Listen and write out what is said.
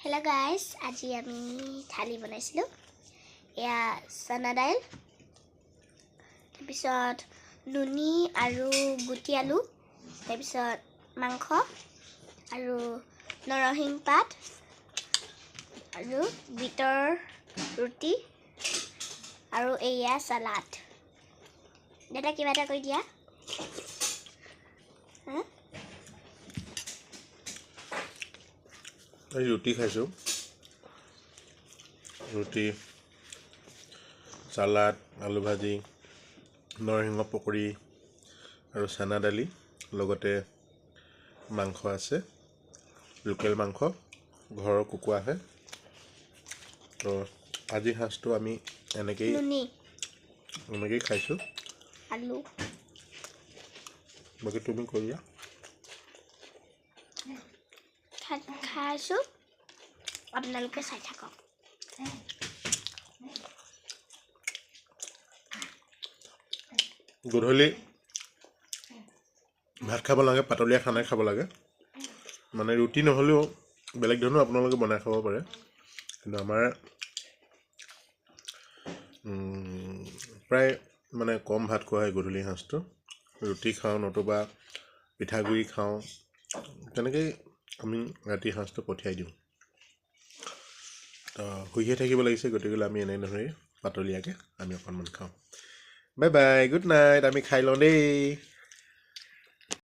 Hello guys, আজি আমি থালি বনাইছিলো। এয়া চানা দাইল, তাৰপিছত নুনি আৰু গুটি আলু, তাৰপিছত মাংস আৰু নৰসিংহ পাত আৰু বিটৰ ৰুটি আৰু এয়া সালাড। দেতা কিবা এটা কৈ দিয়া। এই ৰুটি খাইছোঁ, ৰুটি চালাড আলু ভাজি নৰসিংহ পকৰি আৰু চানা দালি লগতে মাংস আছে, লোকেল মাংস ঘৰৰ কুকুৰা আছে। তো আজি সাঁজটো আমি এনেকেই খাইছোঁ। আলু বাকী তুমি কৈ দিয়া। খাইছোঁ, আপোনালোকে চাই থাকক। গধূলি ভাত খাব লাগে, পাতলীয়া খানা খাব লাগে। মানে ৰুটি নহ'লেও বেলেগ ধৰণেও আপোনালোকে বনাই খাব পাৰে, কিন্তু আমাৰ প্ৰায় মানে কম ভাত খোৱা হয় গধূলি সাঁজটো। ৰুটি খাওঁ নতুবা পিঠাগুড়ি খাওঁ, তেনেকেই আমি ৰাতি সাঁজটো পঠিয়াই দিওঁ। তো শুইহে থাকিব লাগিছে, গতিকে আমি এনেদৰেই পাতলীয়াকৈ আমি অকণমান খাওঁ। Bye bye, good night. আমি খাই লওঁ দেই।